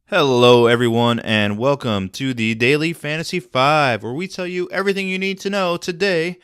Hello, everyone, and welcome to the Daily Fantasy 5, where we tell you everything you need to know today.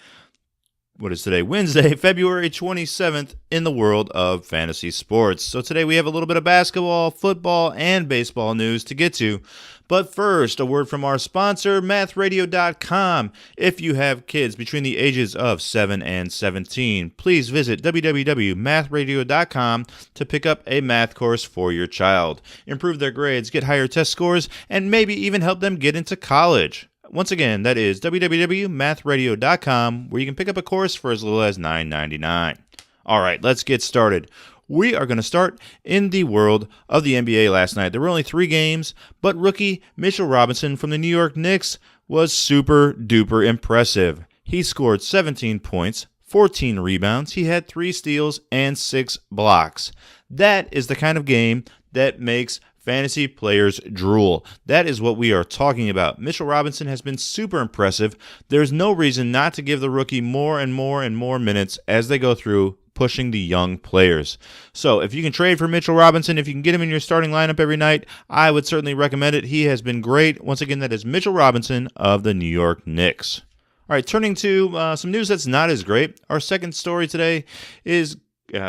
What is today? Wednesday, February 27th, in the world of fantasy sports. So today we have a little bit of basketball, football, and baseball news to get to. But first, a word from our sponsor, mathradio.com. If you have kids between the ages of 7 and 17, please visit www.mathradio.com to pick up a math course for your child. Improve their grades, get higher test scores, and maybe even help them get into college. Once again, that is www.mathradio.com, where you can pick up a course for as little as $9.99. All right, let's get started. We are going to start in the world of the NBA last night. There were only 3 games, but rookie Mitchell Robinson from the New York Knicks was super duper impressive. He scored 17 points, 14 rebounds, he had 3 steals, and 6 blocks. That is the kind of game that makes fantasy players drool. That is what we are talking about. Mitchell Robinson has been super impressive. There's no reason not to give the rookie more and more and more minutes as they go through pushing the young players. So if you can trade for Mitchell Robinson, if you can get him in your starting lineup every night, I would certainly recommend it. He has been great. Once again, that is Mitchell Robinson of the New York Knicks. All right, turning to some news that's not as great. Our second story today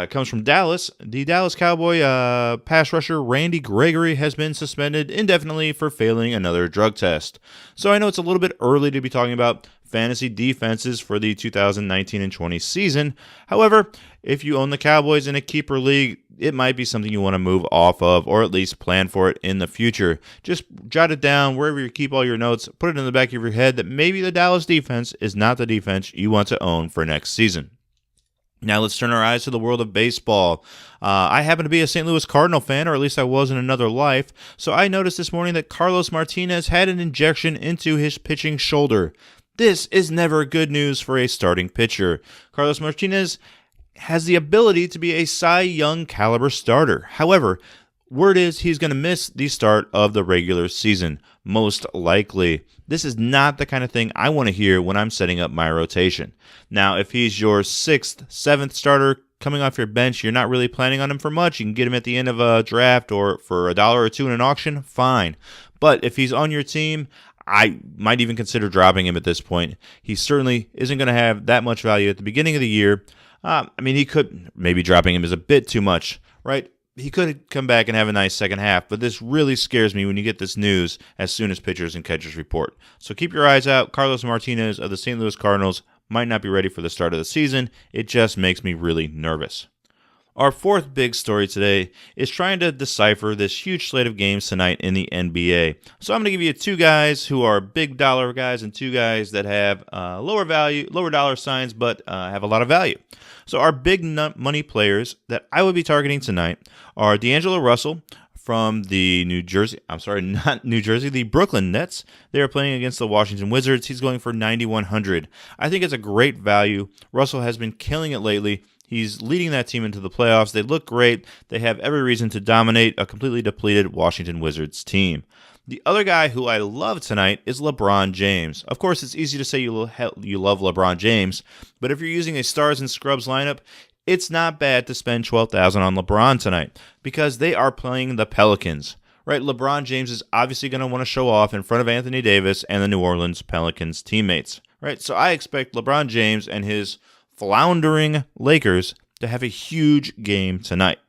comes from Dallas. The Dallas Cowboy pass rusher Randy Gregory has been suspended indefinitely for failing another drug test. So I know it's a little bit early to be talking about fantasy defenses for the 2019 and 20 season. However, if you own the Cowboys in a keeper league, it might be something you want to move off of, or at least plan for it in the future. Just jot it down wherever you keep all your notes. Put it in the back of your head that maybe the Dallas defense is not the defense you want to own for next season. Now let's turn our eyes to the world of baseball. I happen to be a St. Louis Cardinal fan, or at least I was in another life, so I noticed this morning that Carlos Martinez had an injection into his pitching shoulder. This is never good news for a starting pitcher. Carlos Martinez has the ability to be a Cy Young caliber starter. However, word is he's going to miss the start of the regular season, most likely. This is not the kind of thing I want to hear when I'm setting up my rotation. Now, if he's your 6th, 7th starter coming off your bench, you're not really planning on him for much. You can get him at the end of a draft or for $1 or $2 in an auction, fine. But if he's on your team, I might even consider dropping him at this point. He certainly isn't going to have that much value at the beginning of the year. He could, maybe dropping him is a bit too much, right? He could come back and have a nice second half, but this really scares me when you get this news as soon as pitchers and catchers report. So keep your eyes out. Carlos Martinez of the St. Louis Cardinals might not be ready for the start of the season. It just makes me really nervous. Our fourth big story today is trying to decipher this huge slate of games tonight in the NBA. So I'm going to give you 2 guys who are big dollar guys and 2 guys that have lower dollar signs, but have a lot of value. So our big money players that I would be targeting tonight are D'Angelo Russell from the the Brooklyn Nets. They are playing against the Washington Wizards. He's going for 9,100. I think it's a great value. Russell has been killing it lately. He's leading that team into the playoffs. They look great. They have every reason to dominate a completely depleted Washington Wizards team. The other guy who I love tonight is LeBron James. Of course, it's easy to say you love LeBron James, but if you're using a stars and scrubs lineup, it's not bad to spend $12,000 on LeBron tonight because they are playing the Pelicans. Right, LeBron James is obviously going to want to show off in front of Anthony Davis and the New Orleans Pelicans teammates. Right, so I expect LeBron James and his floundering Lakers to have a huge game tonight.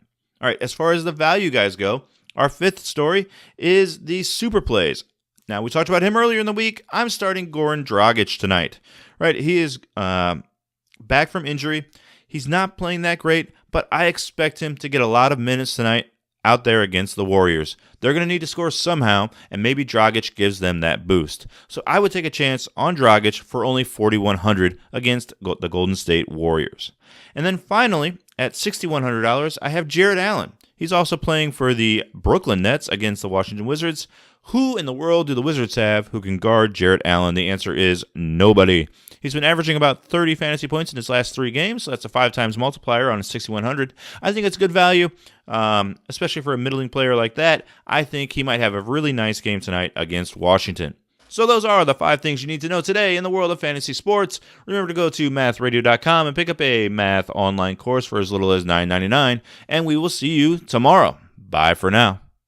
All right, as far as the value guys go, our fifth story is the super plays. Now, we talked about him earlier in the week. I'm starting Goran Dragic tonight. Right, he is back from injury. He's not playing that great, but I expect him to get a lot of minutes tonight out there against the Warriors. They're going to need to score somehow, and maybe Dragic gives them that boost. So I would take a chance on Dragic for only $4,100 against the Golden State Warriors. And then finally, at $6,100, I have Jarrett Allen. He's also playing for the Brooklyn Nets against the Washington Wizards. Who in the world do the Wizards have who can guard Jarrett Allen? The answer is nobody. He's been averaging about 30 fantasy points in his last 3 games, so that's a 5 times multiplier on a 6,100. I think it's good value, especially for a middling player like that. I think he might have a really nice game tonight against Washington. So those are the 5 things you need to know today in the world of fantasy sports. Remember to go to mathradio.com and pick up a math online course for as little as $9.99, and we will see you tomorrow. Bye for now.